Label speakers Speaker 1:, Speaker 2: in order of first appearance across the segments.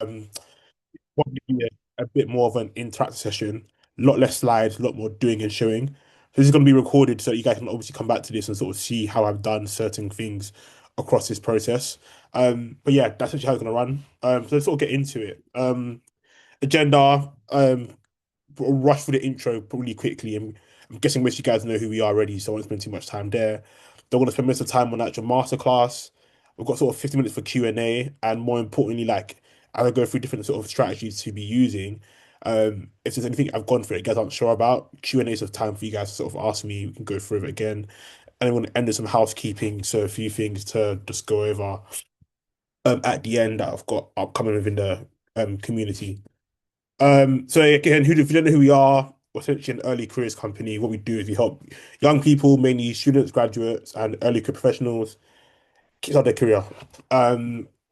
Speaker 1: Probably be a bit more of an interactive session, a lot less slides, a lot more doing and showing. So this is going to be recorded so you guys can obviously come back to this and sort of see how I've done certain things across this process. But yeah, that's actually how it's going to run. So let's sort of get into it. Agenda. Rush through the intro pretty quickly. And I'm guessing most of you guys know who we are already, so I won't spend too much time there. Don't want to spend most of the time on the actual masterclass. We've got sort of 50 minutes for Q&A, and more importantly, like as I go through different sort of strategies to be using, if there's anything I've gone through, you guys aren't sure about, Q&A is of time for you guys to sort of ask me. We can go through it again. And I want to end with some housekeeping, so a few things to just go over at the end that I've got upcoming within the community. So again, if you don't know who we are, we're essentially an early careers company. What we do is we help young people, mainly students, graduates, and early career professionals, kickstart their career. At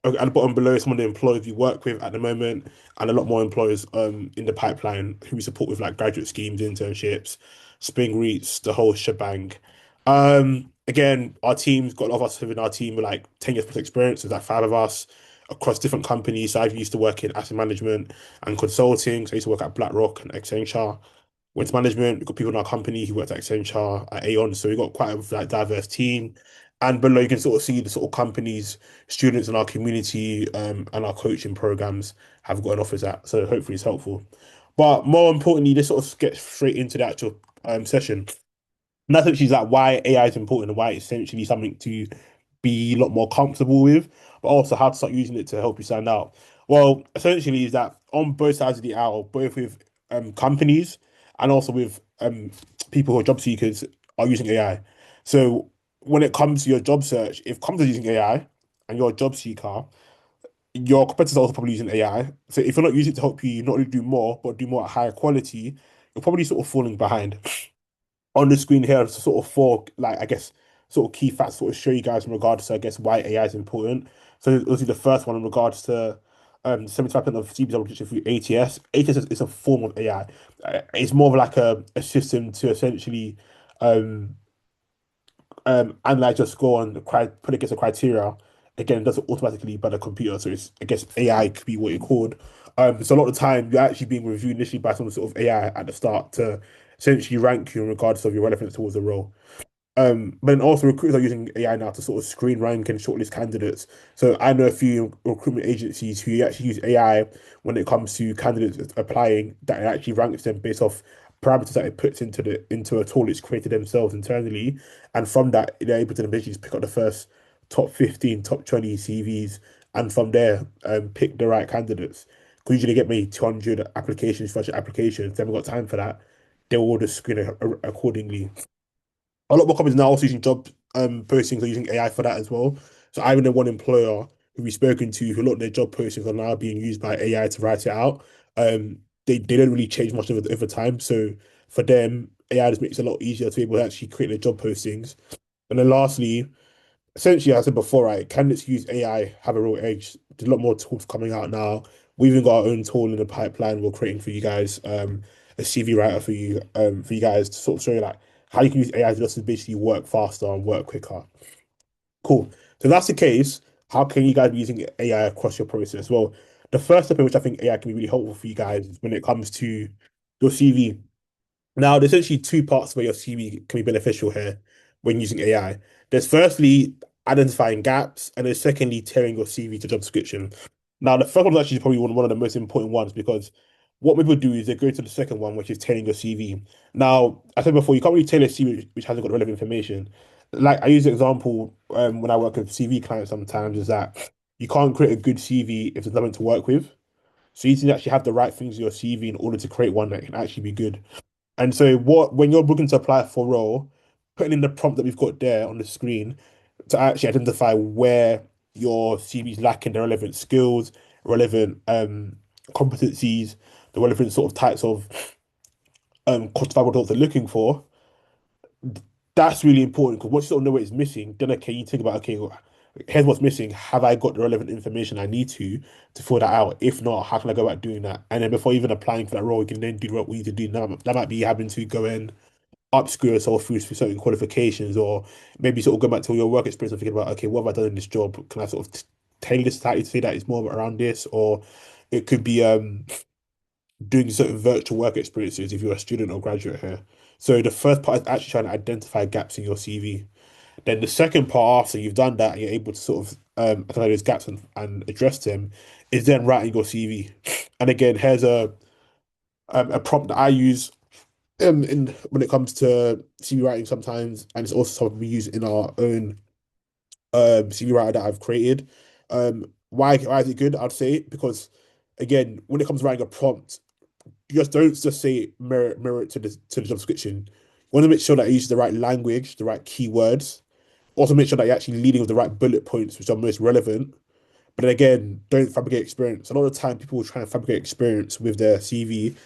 Speaker 1: the bottom below, some of the employers we work with at the moment, and a lot more employers in the pipeline who we support with like graduate schemes, internships, spring reits, the whole shebang. Again, our team's got a lot of us within our team with like 10 years plus experience. There's like five of us across different companies. So I've used to work in asset management and consulting. So I used to work at BlackRock and Accenture. Went to management. We've got people in our company who worked at Accenture, at Aon. So we've got quite a like diverse team. And below you can sort of see the sort of companies, students in our community, and our coaching programs have got an offers at. So hopefully it's helpful. But more importantly, let's sort of get straight into the actual session. And that's actually like why AI is important and why it's essentially something to be a lot more comfortable with, but also how to start using it to help you stand out. Well, essentially is that on both sides of the aisle, both with companies and also with people who are job seekers are using AI. So when it comes to your job search, if companies are using AI and you're a job seeker, your competitors are also probably using AI. So if you're not using it to help you not only do more, but do more at higher quality, you're probably sort of falling behind on the screen here sort of four, like I guess, sort of key facts sort of show you guys in regards to I guess why AI is important. So obviously the first one in regards to 75% of CVs are registered through ATS. ATS is a form of AI. It's more of like a system to essentially um analyze your score and put it against a criteria. Again, it does it automatically by the computer. So it's I guess AI could be what you're called. So a lot of the time you're actually being reviewed initially by some sort of AI at the start to essentially rank you in regards of your relevance towards the role. But then also recruiters are using AI now to sort of screen rank and shortlist candidates. So I know a few recruitment agencies who actually use AI when it comes to candidates applying that it actually ranks them based off parameters that it puts into a tool it's created themselves internally. And from that, they're able to eventually just pick up the first top 15, top 20 CVs, and from there, pick the right candidates. Because usually they get maybe 200 applications, such applications. They haven't got time for that. They will just screen it accordingly. A lot more companies now also using job postings are using AI for that as well. So I even know one employer who we've spoken to who a lot of their job postings are now being used by AI to write it out. They don't really change much over time. So for them, AI just makes it a lot easier to be able to actually create their job postings. And then lastly, essentially, as I said before, right, candidates who use AI have a real edge. There's a lot more tools coming out now. We've even got our own tool in the pipeline we're creating for you guys, a CV writer for you guys to sort of show you like how you can use AI to just basically work faster and work quicker. Cool. So if that's the case, how can you guys be using AI across your process? Well, the first step in which I think AI can be really helpful for you guys is when it comes to your CV. Now, there's essentially two parts where your CV can be beneficial here when using AI. There's firstly identifying gaps, and then secondly, tailoring your CV to job description. Now, the first one is actually probably one of the most important ones because what people do is they go to the second one, which is tailoring your CV. Now, I said before, you can't really tailor a CV which hasn't got relevant information. Like I use the example when I work with CV clients sometimes is that you can't create a good CV if there's nothing to work with. So you need to actually have the right things in your CV in order to create one that can actually be good. And so what when you're looking to apply for a role, putting in the prompt that we've got there on the screen to actually identify where your CV is lacking the relevant skills, relevant competencies, the relevant sort of types of quantifiable results they're looking for, that's really important because once you sort of know what is missing, then okay, you think about okay, well, here's what's missing. Have I got the relevant information I need to fill that out? If not, how can I go about doing that? And then before even applying for that role, you can then do what we need to do now. That might be having to go in upskill yourself through certain qualifications, or maybe sort of go back to your work experience and thinking about, okay, what have I done in this job? Can I sort of tailor this slightly to say that it's more around this, or It could be doing certain virtual work experiences if you're a student or graduate here. So the first part is actually trying to identify gaps in your CV. Then the second part, after you've done that and you're able to sort of identify those gaps and address them, is then writing your CV. And again, here's a prompt that I use in when it comes to CV writing sometimes, and it's also something we use in our own CV writer that I've created. Why is it good? I'd say because again, when it comes to writing a prompt, you just don't just say mirror it to the job description. You want to make sure that you use the right language, the right keywords. Also make sure that you're actually leading with the right bullet points, which are most relevant. But then again, don't fabricate experience. A lot of the time, people try to fabricate experience with their CV.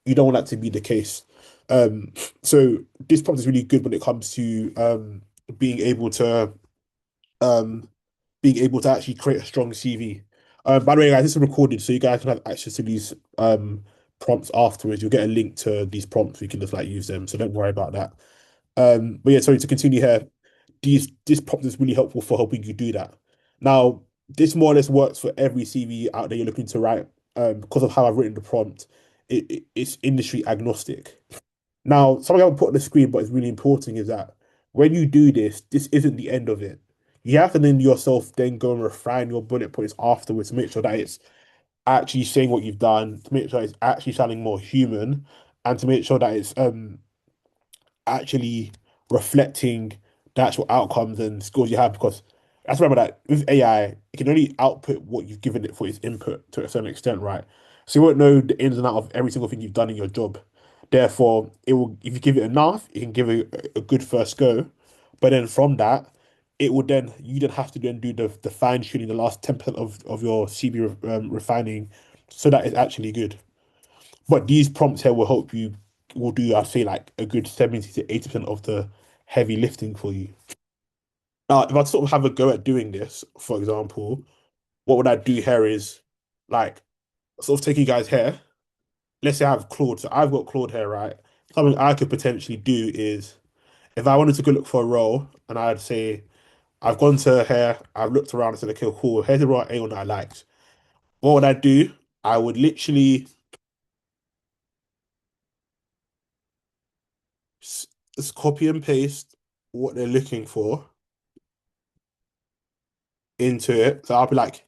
Speaker 1: You don't want that to be the case. Um, so this prompt is really good when it comes to being able to um, being able to actually create a strong CV. By the way, guys, this is recorded, so you guys can have access to these prompts afterwards. You'll get a link to these prompts. We can just like use them, so don't worry about that. But yeah, sorry to continue here. This prompt is really helpful for helping you do that. Now, this more or less works for every CV out there you're looking to write. Because of how I've written the prompt, it's industry agnostic. Now, something I haven't put on the screen, but it's really important is that when you do this, this isn't the end of it. You have to then yourself then go and refine your bullet points afterwards to make sure that it's actually saying what you've done, to make sure it's actually sounding more human, and to make sure that it's actually reflecting the actual outcomes and skills you have. Because let's remember that with AI, it can only output what you've given it for its input to a certain extent, right? So you won't know the ins and out of every single thing you've done in your job. Therefore, it will if you give it enough, it can give it a good first go. But then from that, it will then you then have to then do the fine tuning, the last 10% of your CB refining, so that it's actually good. But these prompts here will help you, will do, I'd say, like a good 70 to 80% of the heavy lifting for you. Now, if I sort of have a go at doing this, for example, what would I do here is like sort of take you guys here. Let's say I have Claude. So I've got Claude here, right? Something I could potentially do is if I wanted to go look for a role and I'd say, I've gone to here, I've looked around and said, okay, cool, here's the role at Aon that I liked. What would I do? I would literally just copy and paste what they're looking for into it. So I'll be like,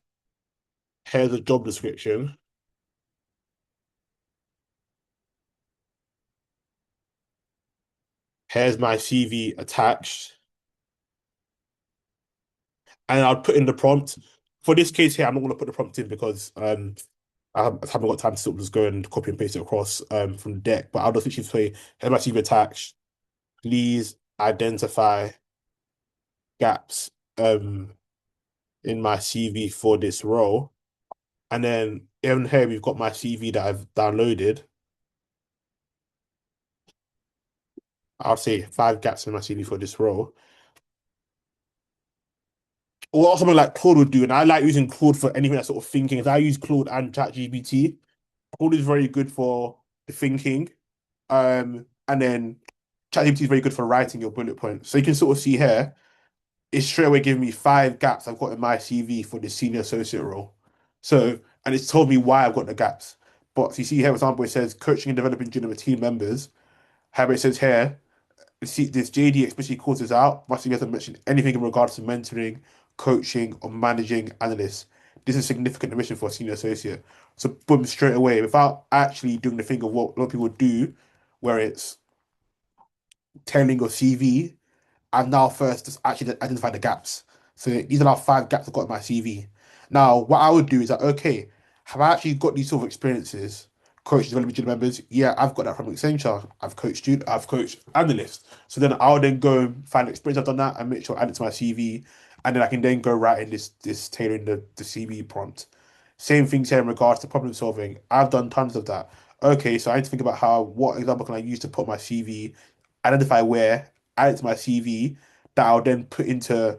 Speaker 1: here's a job description. Here's my CV attached. And I'll put in the prompt. For this case here, I'm not going to put the prompt in because haven't got time to sort of just go and copy and paste it across from the deck. But I'll just literally say, here's my CV attached. Please identify gaps in my CV for this role. And then in here, we've got my CV that I've downloaded. I'll say 5 gaps in my CV for this role. Or something like Claude would do. And I like using Claude for anything that's sort of thinking. If I use Claude and ChatGPT, Claude is very good for the thinking. And then ChatGPT is very good for writing your bullet points. So you can sort of see here, it's straight away giving me 5 gaps I've got in my CV for the senior associate role. So, and it's told me why I've got the gaps. But you see here, for example, it says coaching and developing junior team members. How it says here, see, this JD especially calls this out. Must have mentioned anything in regards to mentoring, coaching, or managing analysts. This is a significant omission for a senior associate. So, boom, straight away, without actually doing the thing of what a lot of people do, where it's tailoring your CV, I've now first just actually identified the gaps. So these are now 5 gaps I've got in my CV. Now, what I would do is that, okay, have I actually got these sort of experiences? Coach development junior members, yeah, I've got that from Accenture. I've coached analysts. So then I'll then go and find experience I've done that and make sure I add it to my CV. And then I can then go right in this tailoring the CV prompt. Same things here in regards to problem solving. I've done tons of that. Okay, so I need to think about what example can I use to put my CV, identify where, add it to my CV that I'll then put into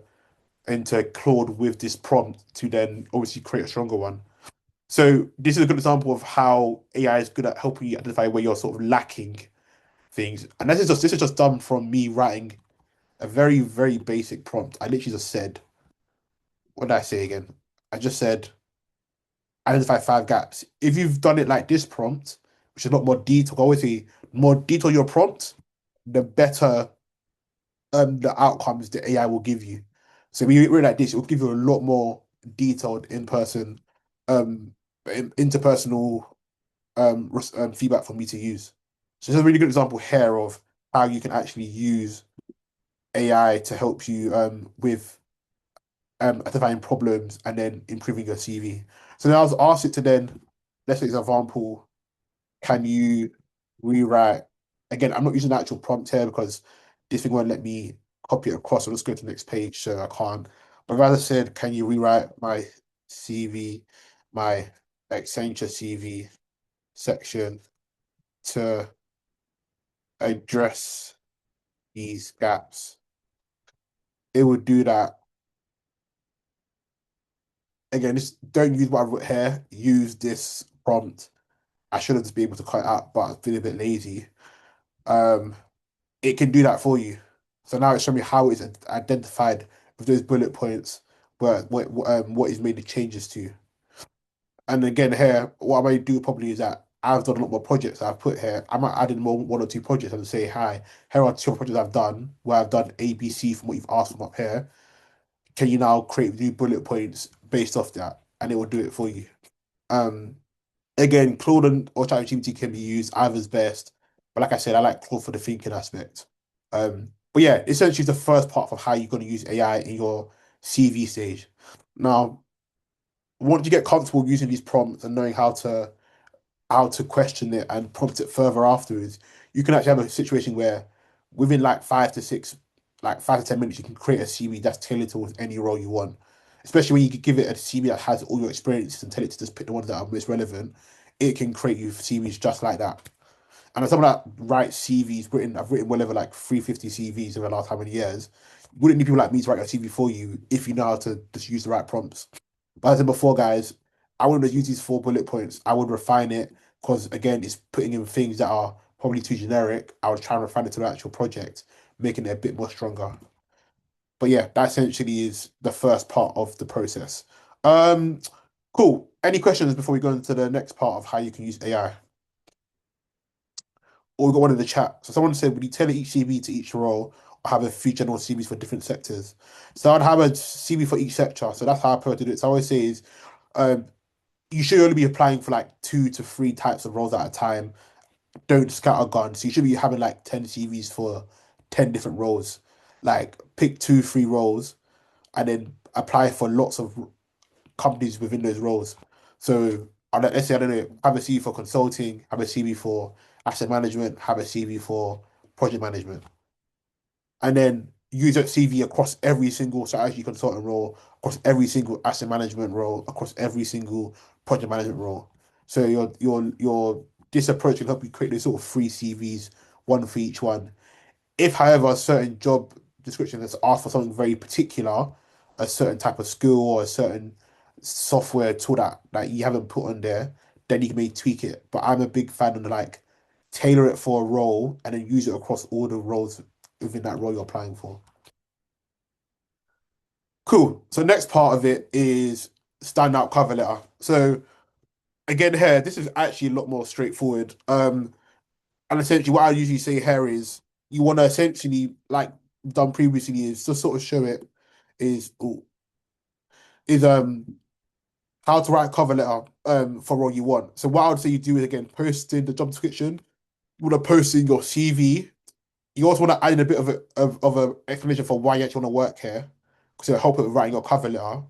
Speaker 1: Claude with this prompt to then obviously create a stronger one. So this is a good example of how AI is good at helping you identify where you're sort of lacking things. And this is just done from me writing a very, very basic prompt. I literally just said, what did I say again? I just said identify five gaps. If you've done it like this prompt, which is a lot more detailed, I always say more detailed your prompt, the better the outcomes the AI will give you. So when you read like this, it will give you a lot more detailed in-person, interpersonal feedback for me to use. So it's a really good example here of how you can actually use AI to help you with identifying problems and then improving your CV. So then I was asked it to then, let's say, example, can you rewrite? Again, I'm not using the actual prompt here because this thing won't let me copy it across. So let's go to the next page, so I can't. But rather said, can you rewrite my CV, my Accenture CV section to address these gaps? It would do that. Again, just don't use what I've wrote here. Use this prompt. I should have just been able to cut it out, but I feel a bit lazy. Um, it can do that for you. So now it's showing me how it's identified with those bullet points, but what is made the changes to. And again, here, what I might do probably is that I've done a lot more projects I've put here. I might add in more one or two projects and say, hi, here are two projects I've done where I've done A, B, C from what you've asked from up here. Can you now create new bullet points based off that? And it will do it for you. Um, Again, Claude or ChatGPT can be used, either's best. But like I said, I like Claude for the thinking aspect. But yeah, essentially the first part of how you're going to use AI in your CV stage. Now, once you get comfortable using these prompts and knowing how to question it and prompt it further afterwards, you can actually have a situation where within like 5 to 6, like 5 to 10 minutes, you can create a CV that's tailored towards any role you want. Especially when you give it a CV that has all your experiences and tell it to just pick the ones that are most relevant, it can create you CVs just like that. And as someone that writes CVs, I've written well over like 350 CVs in the last how many years. You wouldn't need people like me to write your CV for you if you know how to just use the right prompts. But as I said before, guys, I wouldn't just use these 4 bullet points. I would refine it because again, it's putting in things that are probably too generic. I would try and refine it to the actual project, making it a bit more stronger. But yeah, that essentially is the first part of the process. Um, cool. Any questions before we go into the next part of how you can use AI? Or we got one in the chat. So someone said, would you tailor each CV to each role or have a few general CVs for different sectors? So I'd have a CV for each sector. So that's how I prefer to do it. So I always say is um, you should only be applying for like 2 to 3 types of roles at a time. Don't scatter guns. So you should be having like 10 CVs for 10 different roles. Like pick 2, 3 roles and then apply for lots of companies within those roles. So let's say I don't know, have a CV for consulting, have a CV for asset management, have a CV for project management, and then use that CV across every single strategy consultant role, across every single asset management role, across every single project management role. So your this approach will help you create those sort of 3 CVs, one for each one. If, however, a certain job description has asked for something very particular, a certain type of skill or a certain software tool that you haven't put on there, then you may tweak it. But I'm a big fan of like tailor it for a role and then use it across all the roles within that role you're applying for. Cool. So next part of it is standout cover letter. So again, here this is actually a lot more straightforward. And essentially, what I usually say here is you want to essentially, like done previously, is to sort of show it is oh, is how to write a cover letter for what you want. So what I would say you do is again posting the job description. You want to post in your CV. You also want to add in a bit of a explanation for why you actually want to work here, because it'll help it with writing your cover letter.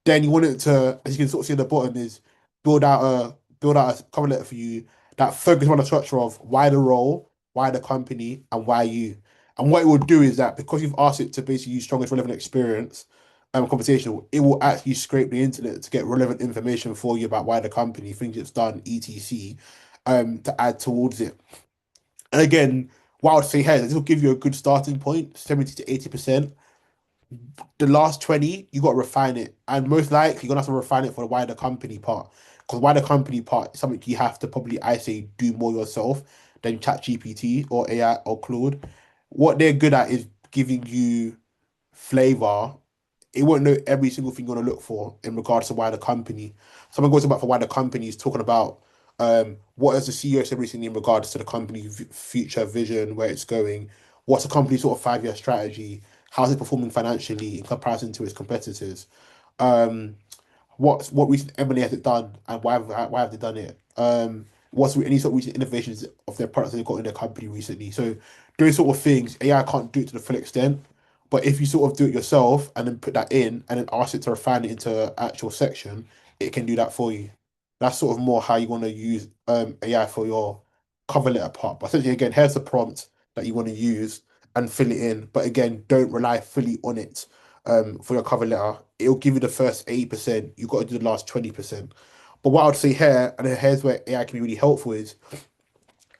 Speaker 1: Then you want it to, as you can sort of see at the bottom, is build out a cover letter for you that focuses on the structure of why the role, why the company, and why you. And what it will do is that because you've asked it to basically use strongest relevant experience conversational, it will actually scrape the internet to get relevant information for you about why the company, things it's done, etc. To add towards it. And again, what I would say here, this will give you a good starting point, 70 to 80%. The last 20, you got to refine it. And most likely, you're going to have to refine it for the wider company part. Because wider company part is something you have to probably, I say, do more yourself than ChatGPT or AI or Claude. What they're good at is giving you flavor it won't know every single thing you want to look for in regards to why the company. Someone goes about for why the company is talking about what has the CEO said recently in regards to the company future vision, where it's going, what's the company's sort of 5 year strategy, how's it performing financially in comparison to its competitors. Um, what recent M&A has it done and why have they done it? What's any sort of recent innovations of their products that they've got in their company recently? So those sort of things, AI can't do it to the full extent. But if you sort of do it yourself and then put that in and then ask it to refine it into an actual section, it can do that for you. That's sort of more how you want to use AI for your cover letter part. But essentially, again, here's the prompt that you want to use and fill it in. But again, don't rely fully on it for your cover letter. It'll give you the first 80%. You've got to do the last 20%. But what I would say here, and here's where AI can be really helpful, is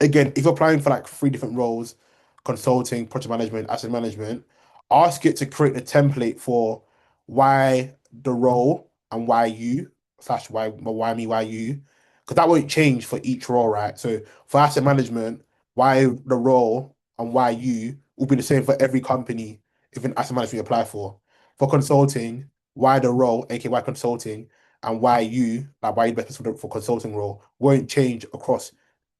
Speaker 1: again, if you're applying for like three different roles, consulting, project management, asset management, ask it to create a template for why the role and why you slash why me, why you, because that won't change for each role, right? So for asset management, why the role and why you will be the same for every company if an asset management you apply for. For consulting, why the role, aka why consulting, and why you, like why you the best person for consulting role, won't change across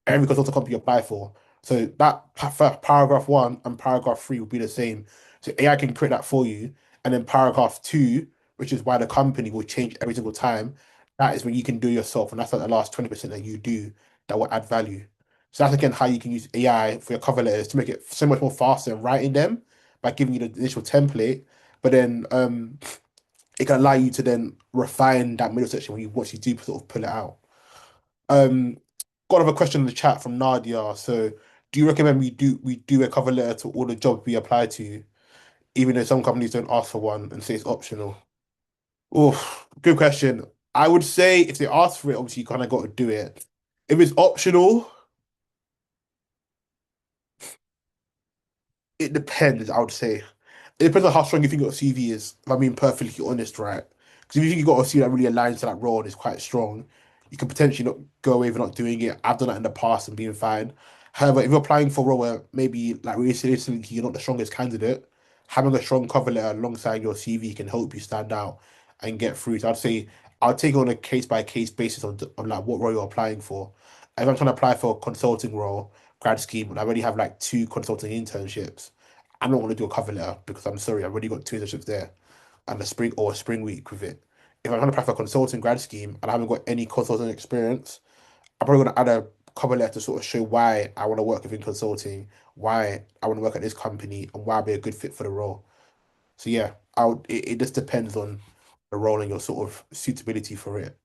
Speaker 1: every consulting company you apply for. So that paragraph one and paragraph three will be the same. So AI can create that for you. And then paragraph two, which is why the company will change every single time, that is when you can do yourself. And that's like the last 20% that you do that will add value. So that's again how you can use AI for your cover letters to make it so much more faster in writing them by giving you the initial template. But then it can allow you to then refine that middle section when you once you do sort of pull it out. Um, got another question in the chat from Nadia. So, do you recommend we do a cover letter to all the jobs we apply to, even though some companies don't ask for one and say it's optional? Oh, good question. I would say if they ask for it, obviously you kind of got to do it. If it's optional, it depends, I would say. It depends on how strong you think your CV is, if I'm being perfectly honest, right? Because if you think you got a CV that really aligns to that role and is quite strong, you could potentially not go away with not doing it. I've done that in the past and being fine. However, if you're applying for a role where maybe like realistically you're not the strongest candidate, having a strong cover letter alongside your CV can help you stand out and get through. So I'd say I'll take it on a case by case basis on like what role you're applying for. If I'm trying to apply for a consulting role, grad scheme, and I already have like two consulting internships, I'm not going to do a cover letter because I'm sorry, I've already got two internships there and a spring week with it. If I'm trying to apply for a consulting grad scheme and I haven't got any consulting experience, I'm probably going to add a cover letter to sort of show why I want to work within consulting, why I want to work at this company, and why I'll be a good fit for the role. So yeah, it just depends on the role and your sort of suitability for it.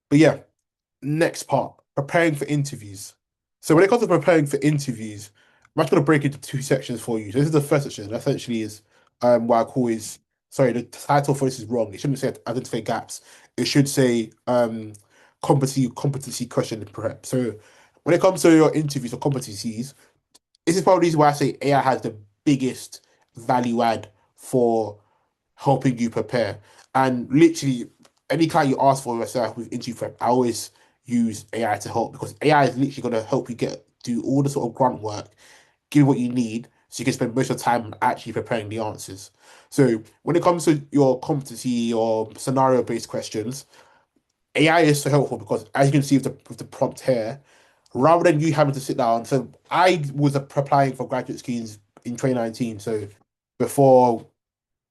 Speaker 1: But yeah, next part, preparing for interviews. So when it comes to preparing for interviews, I'm actually going to break into two sections for you. So this is the first section. That essentially is what I call is sorry, the title for this is wrong. It shouldn't say identify gaps. It should say competency question prep. So when it comes to your interviews or competencies, this is probably why I say AI has the biggest value add for helping you prepare. And literally, any client you ask for yourself with interview prep, I always use AI to help because AI is literally going to help you get do all the sort of grunt work, give you what you need, so you can spend most of the time actually preparing the answers. So when it comes to your competency or scenario based questions, AI is so helpful because as you can see with the prompt here, rather than you having to sit down. So I was applying for graduate schemes in 2019. So before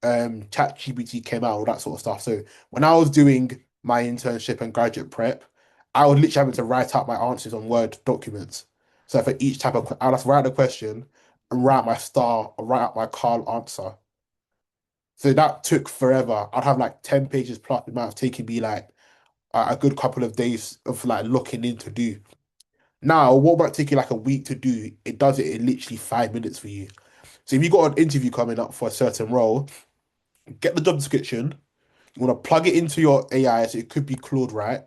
Speaker 1: ChatGPT came out, all that sort of stuff. So when I was doing my internship and graduate prep, I was literally having to write out my answers on Word documents. So for each type of, I'd have to write the question and write my star or write out my call answer. So that took forever. I'd have like 10 pages plus. It might have taken me like a good couple of days of like looking in to do. Now, what might take you like a week to do, it does it in literally 5 minutes for you. So if you got an interview coming up for a certain role, get the job description. You want to plug it into your AI, so it could be Claude, right?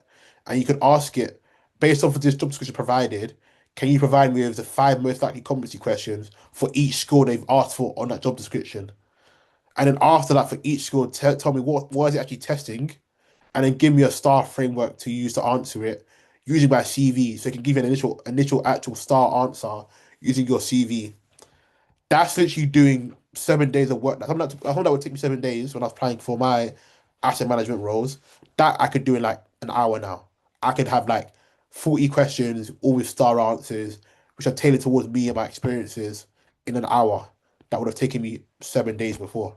Speaker 1: And you can ask it, based off of this job description provided, can you provide me with the five most likely competency questions for each skill they've asked for on that job description? And then after that, for each skill, tell me what is it actually testing, and then give me a star framework to use to answer it using my CV, so it can give you an initial actual star answer using your CV. That's literally doing 7 days of work. Something that would take me 7 days when I was applying for my asset management roles. That I could do in like an hour now. I could have like 40 questions, all with star answers, which are tailored towards me and my experiences in an hour. That would have taken me 7 days before.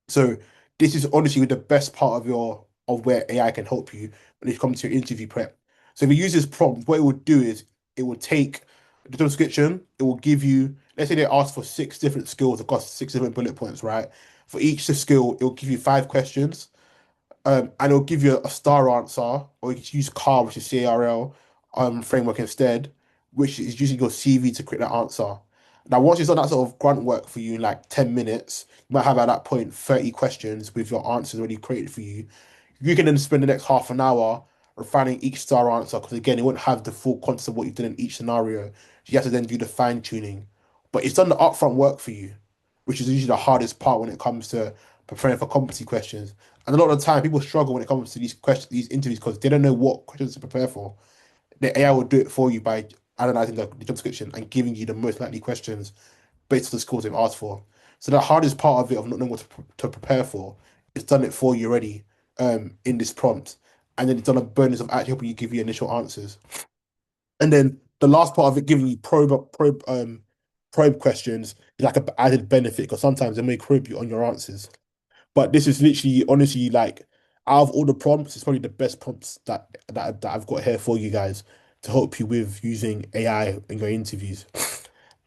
Speaker 1: So this is honestly the best part of your of where AI can help you when it comes to your interview prep. So if you use this prompt, what it would do is it will take the job description, it will give you, let's say they ask for six different skills across six different bullet points, right? For each skill, it will give you 5 questions. And it'll give you a star answer, or you can use CAR, which is CARL framework instead, which is using your CV to create that answer. Now, once you've done that sort of grunt work for you in like 10 minutes, you might have at that point 30 questions with your answers already created for you. You can then spend the next half an hour refining each star answer because again, it won't have the full context of what you've done in each scenario. You have to then do the fine tuning. But it's done the upfront work for you, which is usually the hardest part when it comes to preparing for competency questions. And a lot of the time, people struggle when it comes to these questions, these interviews, because they don't know what questions to prepare for. The AI will do it for you by analyzing the job description and giving you the most likely questions based on the scores they've asked for. So the hardest part of it of not knowing what to prepare for, it's done it for you already in this prompt. And then it's done a bonus of actually helping you give you initial answers. And then the last part of it giving you probe questions is like a added benefit because sometimes they may probe you on your answers. But this is literally, honestly, like out of all the prompts, it's probably the best prompts that I've got here for you guys to help you with using AI in your interviews.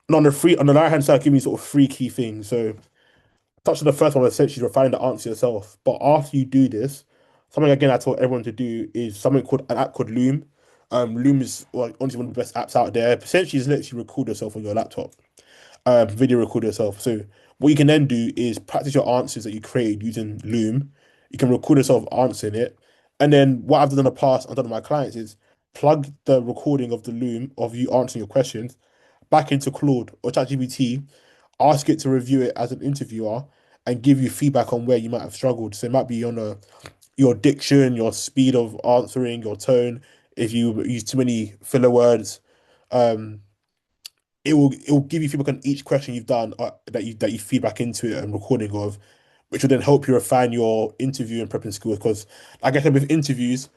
Speaker 1: And on the right hand side, give me sort of three key things. So touch on the first one, essentially refining the answer yourself. But after you do this, something again I told everyone to do is something called an app called Loom. Loom is honestly one of the best apps out there. Essentially, it's literally record yourself on your laptop, video record yourself. So what you can then do is practice your answers that you created using Loom. You can record yourself answering it. And then what I've done in the past, I've done with my clients is plug the recording of the Loom of you answering your questions back into Claude or ChatGPT, ask it to review it as an interviewer and give you feedback on where you might have struggled. So it might be on your diction, your speed of answering, your tone, if you use too many filler words. Um, it will give you feedback on each question you've done that you feedback into it and recording of, which will then help you refine your interview and prepping skills. Because, like I said, with interviews,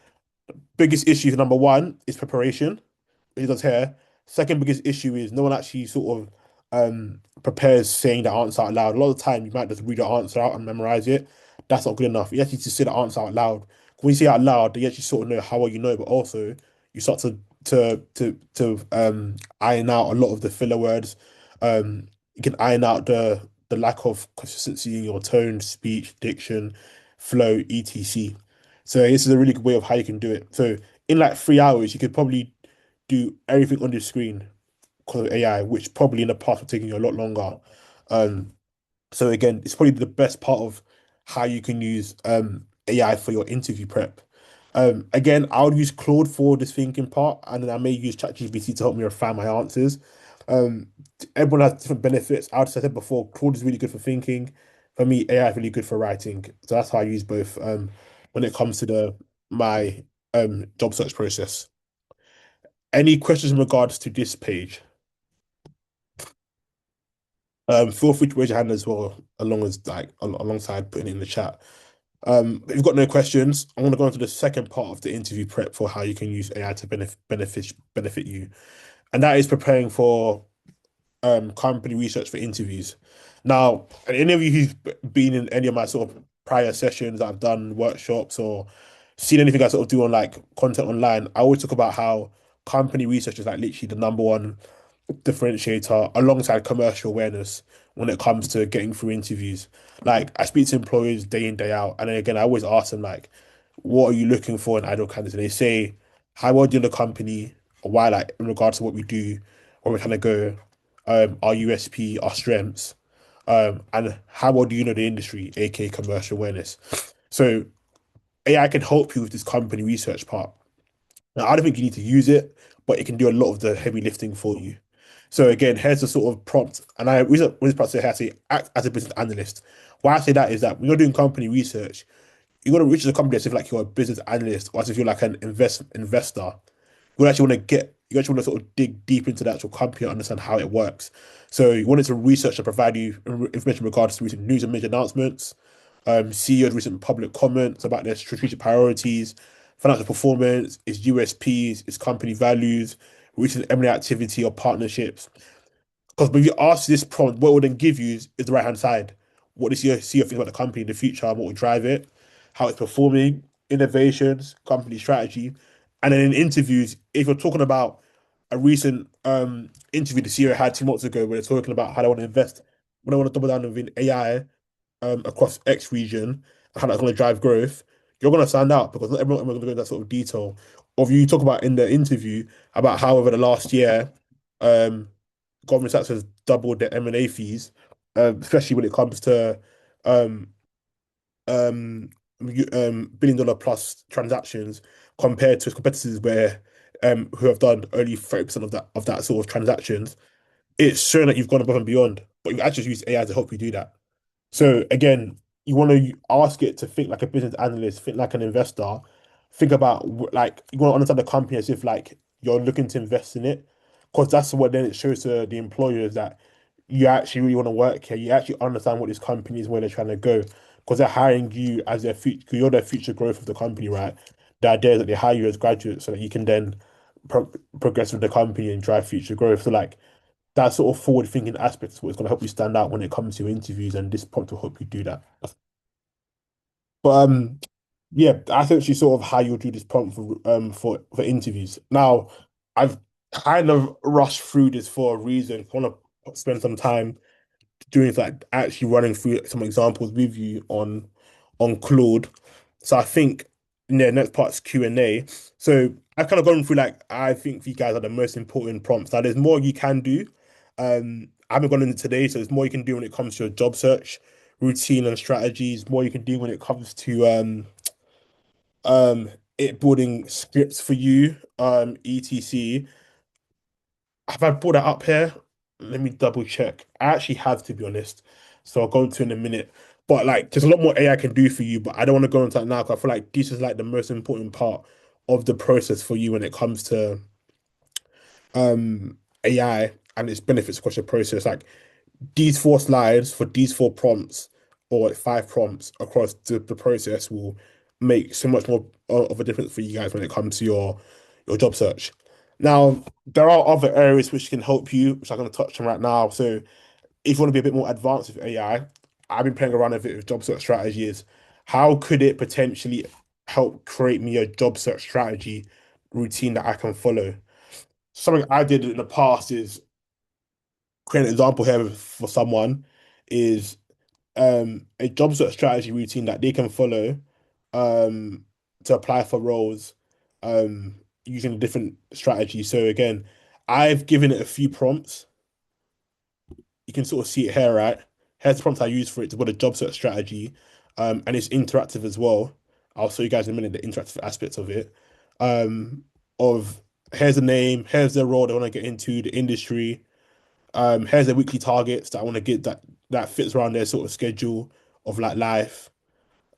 Speaker 1: biggest issue number one is preparation. It does here. Second biggest issue is no one actually sort of prepares saying the answer out loud. A lot of the time, you might just read the answer out and memorize it. That's not good enough. You actually to say the answer out loud. When you say it out loud, you actually sort of know how well you know, but also you start to iron out a lot of the filler words. You can iron out the lack of consistency in your tone, speech, diction, flow, etc. So this is a really good way of how you can do it. So in like 3 hours, you could probably do everything on the screen because of AI, which probably in the past would take you a lot longer. Um, so again, it's probably the best part of how you can use AI for your interview prep. Again, I would use Claude for this thinking part, and then I may use ChatGPT to help me refine my answers. Um, Everyone has different benefits. As I said before, Claude is really good for thinking. For me, AI is really good for writing. So that's how I use both when it comes to the my job search process. Any questions in regards to this page? Feel free to raise your hand as well, along as like alongside putting it in the chat. If you've got no questions, I'm going to go into the second part of the interview prep for how you can use AI to benefit you, and that is preparing for company research for interviews. Now, and any of you who's been in any of my sort of prior sessions that I've done, workshops, or seen anything I sort of do on like content online, I always talk about how company research is like literally the number one differentiator alongside commercial awareness when it comes to getting through interviews. Like I speak to employers day in, day out, and then again I always ask them like, what are you looking for in ideal candidates? And they say, how well do you know the company, or why like in regards to what we do, where we're trying to go, our USP, our strengths, and how well do you know the industry, aka commercial awareness. So AI can help you with this company research part. Now, I don't think you need to use it, but it can do a lot of the heavy lifting for you. So again, here's the sort of prompt, and I reason this part say I say act as a business analyst. Why I say that is that when you're doing company research, you got to reach the company as if like you're a business analyst or as if you're like an investor. You actually want to get you actually want to sort of dig deep into the actual company and understand how it works. So you want it to research and provide you information in regards to recent news and major announcements, CEO's recent public comments about their strategic priorities, financial performance, its USPs, its company values, recent M&A activity or partnerships. Because when you ask this prompt, what it will then give you is the right hand side. What does you see or think about the company in the future, what will drive it, how it's performing, innovations, company strategy. And then in interviews, if you're talking about a recent interview the CEO had 2 months ago where they're talking about how they want to invest, when they want to double down within AI across X region, how that's going to drive growth, you're going to stand out because not everyone going to go into that sort of detail. Or if you talk about in the interview about how over the last year, um, Goldman Sachs has doubled their M&A fees, especially when it comes to um, billion-dollar plus transactions compared to its competitors where who have done only 30% of that sort of transactions. It's showing that you've gone above and beyond, but you actually use AI to help you do that. So again, you want to ask it to think like a business analyst, think like an investor, think about like you want to understand the company as if like you're looking to invest in it, because that's what then it shows to the employers that you actually really want to work here. You actually understand what this company is, where they're trying to go, because they're hiring you as their future. You're their future growth of the company, right? The idea is that they hire you as graduates so that you can then progress with the company and drive future growth. So like that sort of forward thinking aspect is what's going to help you stand out when it comes to interviews, and this prompt will help you do that. But yeah, that's actually sort of how you'll do this prompt for interviews. Now, I've kind of rushed through this for a reason. I want to spend some time doing like actually running through some examples with you on Claude. So I think the next part's Q&A. So I've kind of gone through like I think these guys are the most important prompts. Now there's more you can do. I haven't gone into today, so there's more you can do when it comes to your job search routine and strategies, more you can do when it comes to it building scripts for you, etc. Have I brought that up here? Let me double check. I actually have, to be honest. So I'll go into it in a minute. But like, there's a lot more AI can do for you, but I don't want to go into that now because I feel like this is like the most important part of the process for you when it comes to AI and its benefits across your process. Like these 4 slides for these 4 prompts or like 5 prompts across the process will make so much more of a difference for you guys when it comes to your job search. Now, there are other areas which can help you, which I'm going to touch on right now. So, if you want to be a bit more advanced with AI, I've been playing around a bit with job search strategies. How could it potentially help create me a job search strategy routine that I can follow? Something I did in the past is create an example here for someone is a job search strategy routine that they can follow um to apply for roles using different strategies. So again, I've given it a few prompts. You can sort of see it here, right? Here's the prompts I use for it to build a job search strategy. And it's interactive as well. I'll show you guys in a minute the interactive aspects of it. Um of here's the name, here's the role they want to get into, the industry, here's their weekly targets that I want to get that fits around their sort of schedule of like life.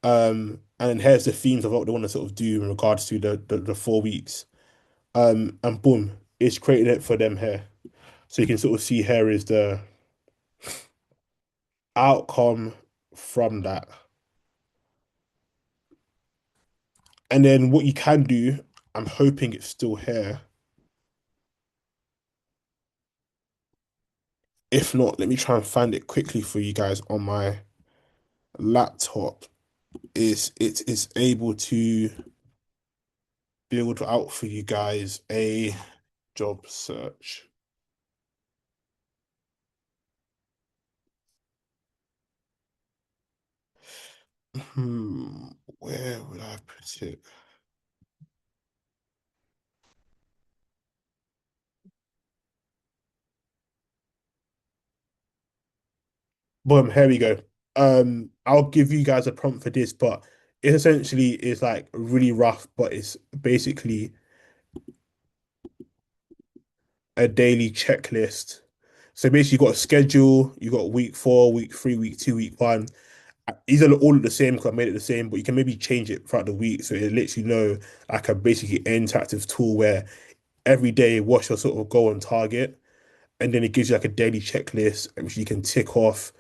Speaker 1: And then here's the themes of what they want to sort of do in regards to the 4 weeks. And boom, it's creating it for them here. So you can sort of see here is the outcome from that. And then what you can do, I'm hoping it's still here. If not, let me try and find it quickly for you guys on my laptop. Is it is able to build out for you guys a job search. Hmm, where would I put it? Boom, here we go. I'll give you guys a prompt for this, but it essentially is like really rough, but it's basically a daily checklist. So basically, you got a schedule, you got week 4, week 3, week 2, week 1. These are all the same because I made it the same, but you can maybe change it throughout the week. So it lets you know like a basically interactive tool where every day what's your sort of goal and target, and then it gives you like a daily checklist which you can tick off.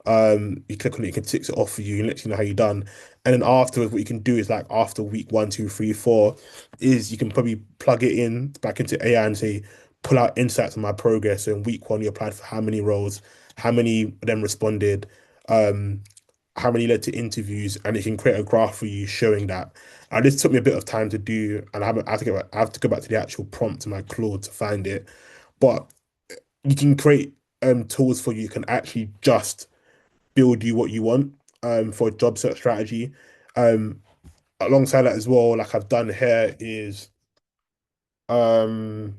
Speaker 1: You click on it, it can tick it off for you and let you know how you done. And then afterwards, what you can do is like after week one, two, three, four, is you can probably plug it in back into AI and say, pull out insights on my progress. So in week one, you applied for how many roles, how many of them responded, um, how many led to interviews, and it can create a graph for you showing that. And this took me a bit of time to do, and I have to I have to go back to the actual prompt to my Claude to find it. But you can create tools for you can actually just build you what you want for a job search strategy. Um Alongside that as well, like I've done here is um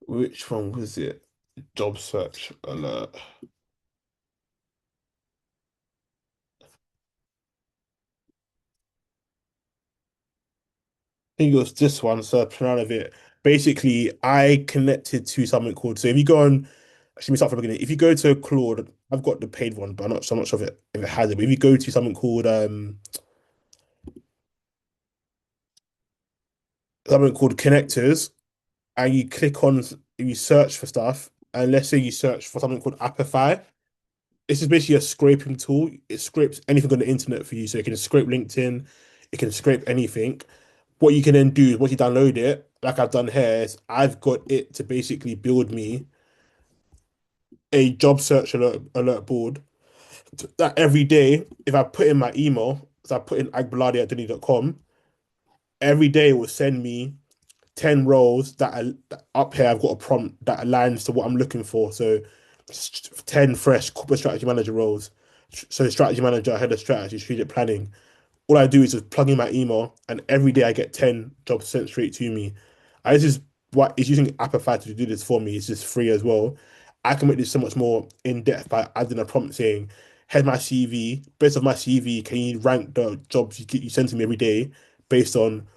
Speaker 1: which one was it? Job search alert. I think it was this one, so none of it. Basically, I connected to something called so if you go on actually let me start from the beginning. If you go to Claude, I've got the paid one, but I'm not so much of it if it has it. But if you go to something called connectors and you click on you search for stuff, and let's say you search for something called Apify. This is basically a scraping tool. It scrapes anything on the internet for you. So it can scrape LinkedIn, it can scrape anything. What you can then do is once you download it, like I've done here, is I've got it to basically build me a job search alert board that every day, if I put in my email, so I put in agbaladi@dunny.com, every day it will send me 10 roles that are that up here. I've got a prompt that aligns to what I'm looking for. So 10 fresh corporate strategy manager roles. So strategy manager, head of strategy, strategic planning. All I do is just plug in my email, and every day I get 10 jobs sent straight to me. I This is what is using Apify to do this for me. It's just free as well. I can make this so much more in depth by adding a prompt saying, "Here's my CV. Based on my CV, can you rank the jobs you send to me every day based on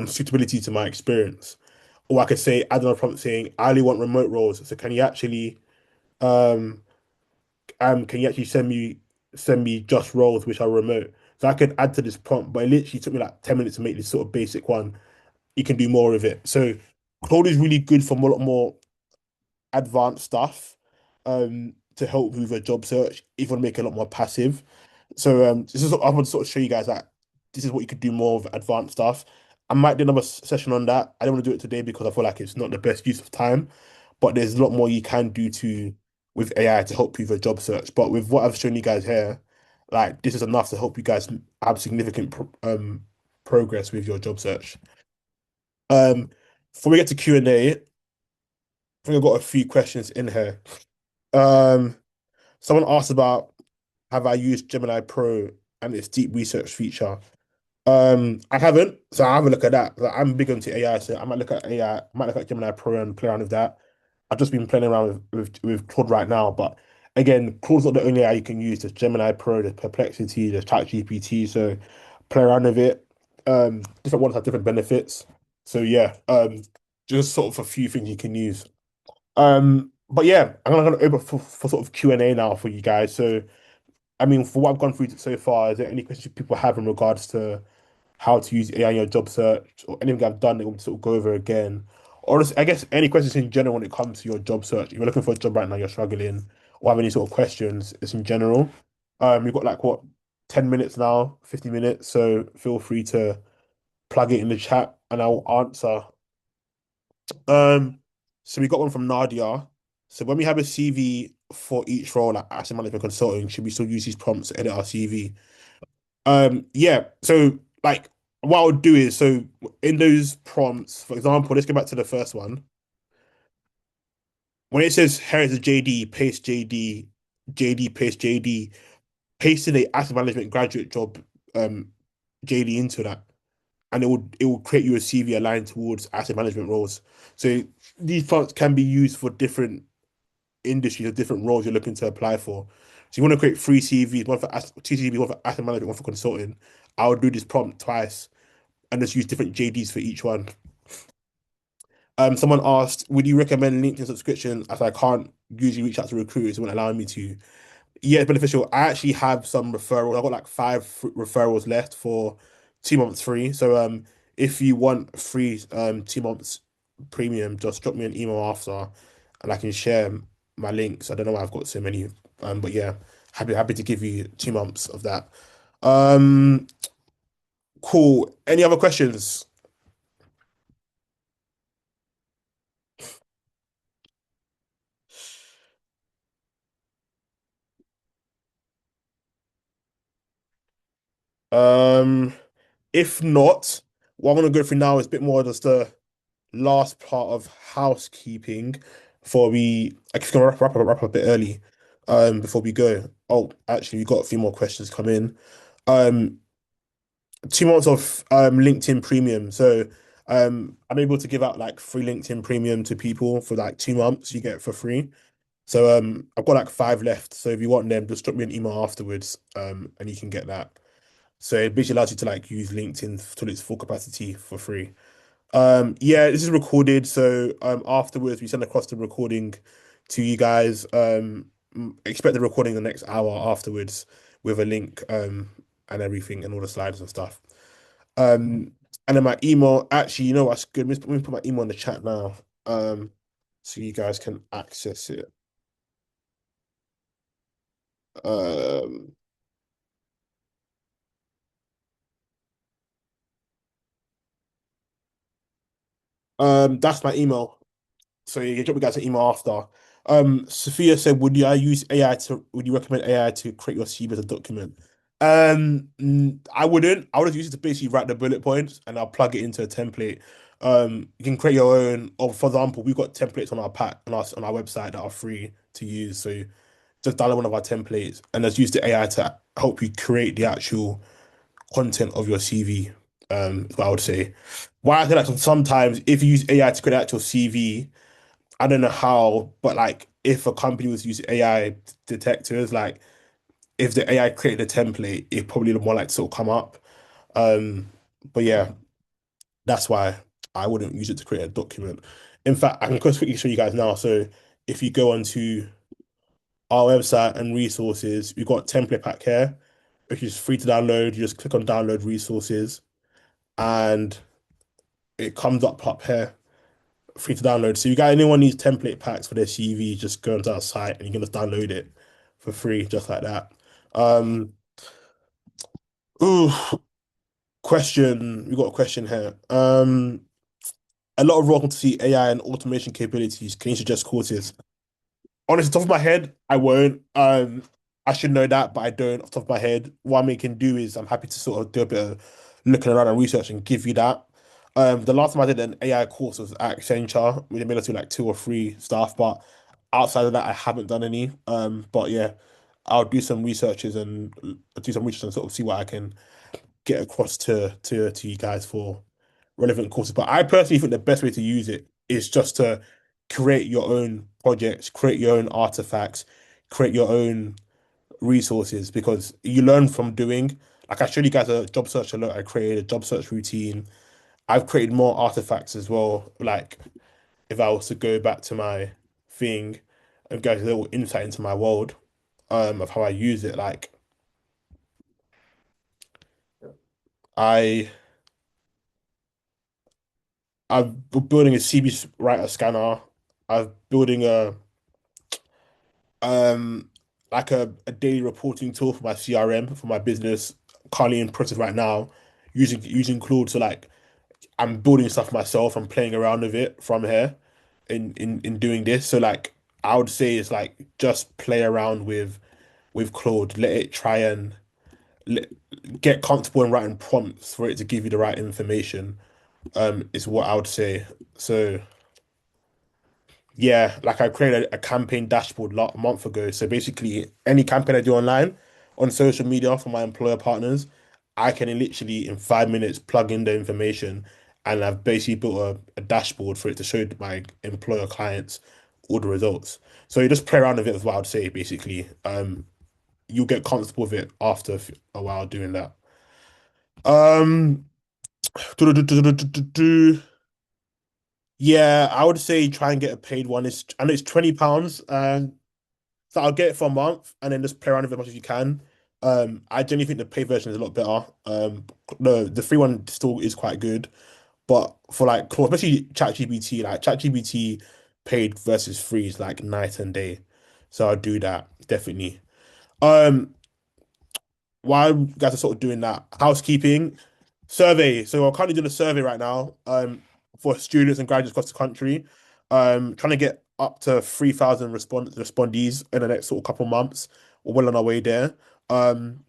Speaker 1: suitability to my experience?" Or I could say, add another prompt saying, "I only want remote roles. So um can you actually send me just roles which are remote?" So I could add to this prompt, but it literally took me like 10 minutes to make this sort of basic one. You can do more of it. So Claude is really good for a lot more advanced stuff to help with a job search, if you want to make it a lot more passive. So this is I want to sort of show you guys that this is what you could do more of advanced stuff. I might do another session on that. I don't want to do it today because I feel like it's not the best use of time, but there's a lot more you can do to with AI to help you with a job search. But with what I've shown you guys here, like this is enough to help you guys have significant progress with your job search. Before we get to Q&A, I think I've got a few questions in here. Um, Someone asked about have I used Gemini Pro and its deep research feature. I haven't, so I have a look at that. Like, I'm big into AI, so I might look at AI, I might look at Gemini Pro and play around with that. I've just been playing around with Claude right now, but again, Claude's not the only AI you can use. There's Gemini Pro, there's Perplexity, there's ChatGPT, so play around with it. Different ones have different benefits. So yeah, just sort of a few things you can use. But yeah, I'm gonna open for sort of Q&A now for you guys. So I mean, for what I've gone through so far, is there any questions people have in regards to how to use AI in your job search or anything I've done that we want to sort of go over again? Or just, I guess any questions in general when it comes to your job search. If you're looking for a job right now, you're struggling, or have any sort of questions, it's in general. We've got like what, 10 minutes now, 50 minutes, so feel free to plug it in the chat and I'll answer. Um, so we got one from Nadia. So when we have a CV for each role, like asset management consulting, should we still use these prompts to edit our CV? Yeah. So like what I would do is so in those prompts, for example, let's go back to the first one. When it says here is a JD, paste JD, JD, paste JD, paste in a asset management graduate job, JD into that, and it will create you a CV aligned towards asset management roles. So these prompts can be used for different industries or different roles you're looking to apply for. So you want to create three CVs, two CVs, one for asset management, one for consulting. I would do this prompt twice and just use different JDs for each one. Someone asked, would you recommend LinkedIn subscription as I can't usually reach out to recruiters who won't allow me to? Yeah, it's beneficial. I actually have some referrals. I've got like five referrals left for 2 months free. So if you want free 2 months premium, just drop me an email after, and I can share my links. I don't know why I've got so many, but yeah, happy to give you 2 months of that. Um, cool. Any other questions? Um, if not, what I'm gonna go through now is a bit more just the last part of housekeeping before we I guess we can wrap up a bit early before we go. Oh, actually we got a few more questions come in. Um 2 months of LinkedIn Premium. So I'm able to give out like free LinkedIn Premium to people for like 2 months. You get it for free. So I've got like five left. So if you want them, just drop me an email afterwards and you can get that. So it basically allows you to like use LinkedIn to its full capacity for free. Yeah, this is recorded, so afterwards we send across the recording to you guys. Expect the recording the next hour afterwards with a link and everything and all the slides and stuff. Um and then my email, actually, you know what's good? Let me put my email in the chat now. So you guys can access it. Um that's my email. So you drop me guys an email after. Sophia said, would you recommend AI to create your CV as a document? I wouldn't. I would just use it to basically write the bullet points and I'll plug it into a template. You can create your own, or for example, we've got templates on our pack on our website that are free to use. So just download one of our templates and just use the AI to help you create the actual content of your CV. Is what I would say. Why I feel like sometimes if you use AI to create the actual CV, I don't know how, but like if a company was using AI detectors, like if the AI created a template, it probably more like to sort of come up. Um, but yeah, that's why I wouldn't use it to create a document. In fact, I can just quickly show you guys now. So if you go onto our website and resources, we've got template pack here, which is free to download. You just click on download resources and it comes up here, free to download. So you got anyone needs template packs for their CV, just go onto our site and you can just download it for free, just like that. Um, ooh, question. We got a question here. A lot of roles to see AI and automation capabilities. Can you suggest courses? Honestly, top of my head, I won't. I should know that, but I don't off the top of my head. What I can do is I'm happy to sort of do a bit of looking around and research and give you that. The last time I did an AI course was at Accenture. We made us do like two or three stuff, but outside of that, I haven't done any. But yeah, I'll do some researches and do some research and sort of see what I can get across to you guys for relevant courses. But I personally think the best way to use it is just to create your own projects, create your own artifacts, create your own resources because you learn from doing. Like I showed you guys a job search alert. I created a job search routine. I've created more artifacts as well. Like if I was to go back to my thing and get a little insight into my world, of how I use it. Like I I'm building a CB writer scanner. I'm building a um like a daily reporting tool for my CRM for my business. Currently in process right now, using Claude. So like I'm building stuff myself. I'm playing around with it from here in doing this. So like I would say it's like just play around with Claude. Let it try and let, get comfortable in writing prompts for it to give you the right information. Is what I would say. So yeah, like I created a campaign dashboard a month ago. So basically, any campaign I do online on social media for my employer partners, I can literally in 5 minutes plug in the information, and I've basically built a dashboard for it to show my employer clients all the results. So you just play around with it, is what I'd say. Basically, you'll get comfortable with it after a while doing that. Um, yeah, I would say try and get a paid one. I know it's £20, and so I'll get it for a month and then just play around with it as much as you can. I genuinely think the paid version is a lot better. The free one still is quite good, but for like Claude, especially ChatGPT, like ChatGPT paid versus free is like night and day. So I'll do that definitely. Um, while you guys are sort of doing that, housekeeping survey. So we're currently doing a survey right now, for students and graduates across the country. Trying to get up to 3,000 respondees in the next sort of couple months. We're well on our way there. Um,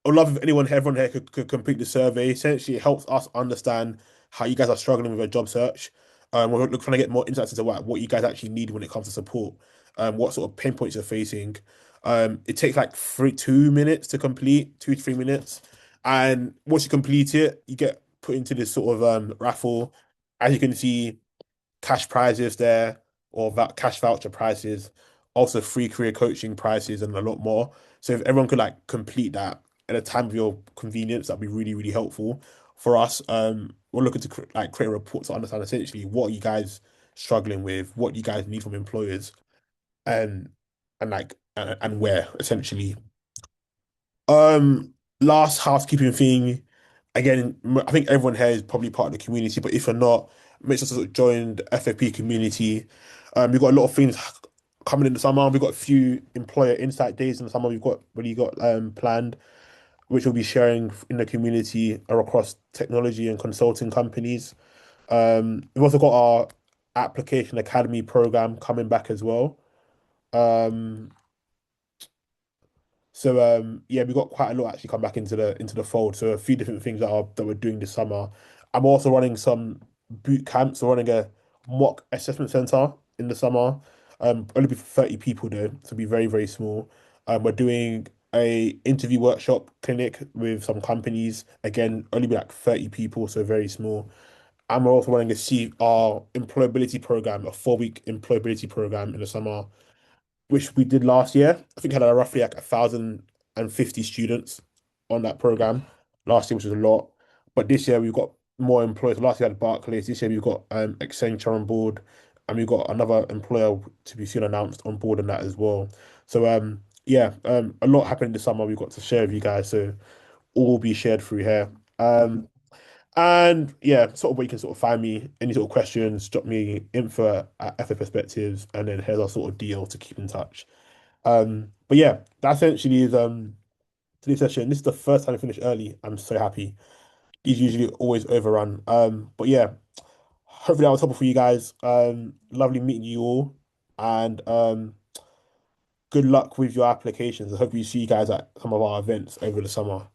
Speaker 1: I'd love if everyone here could complete the survey. Essentially, it helps us understand how you guys are struggling with a job search. We're trying to get more insights into what you guys actually need when it comes to support. What sort of pain points you're facing. It takes like 2 minutes to complete, 2 to 3 minutes, and once you complete it, you get put into this sort of raffle. As you can see, cash prizes there, or that cash voucher prizes, also free career coaching prizes and a lot more. So if everyone could like complete that at a time of your convenience, that'd be really, really helpful for us. We're looking to create a report to understand essentially what you guys struggling with, what you guys need from employers, and and where essentially. Last housekeeping thing. Again, I think everyone here is probably part of the community, but if you're not, make sure to sort of join the FFP community. We've got a lot of things coming in the summer. We've got a few employer insight days in the summer. We've got really got planned, which we'll be sharing in the community or across technology and consulting companies. We've also got our application academy program coming back as well. Um, yeah, we got quite a lot actually come back into the fold. So a few different things that we're doing this summer. I'm also running some boot camps. So running a mock assessment center in the summer. Only be for 30 people though, so be very, very small. We're doing a interview workshop clinic with some companies. Again, only be like 30 people, so very small. And we're also running our employability program, a 4 week employability program in the summer, which we did last year. I think had roughly like 1,050 students on that program last year, which was a lot. But this year we've got more employers. Last year we had Barclays. This year we've got Accenture on board, and we've got another employer to be soon announced on board on that as well. So yeah, a lot happened this summer. We've got to share with you guys, so all will be shared through here. And yeah, sort of where you can sort of find me. Any sort of questions, drop me info at FA Perspectives, and then here's our sort of deal to keep in touch. But yeah, that essentially is today's session. This is the first time I finished early. I'm so happy. These usually always overrun. But yeah, hopefully that was helpful for you guys. Lovely meeting you all, and good luck with your applications. I hope you see you guys at some of our events over the summer.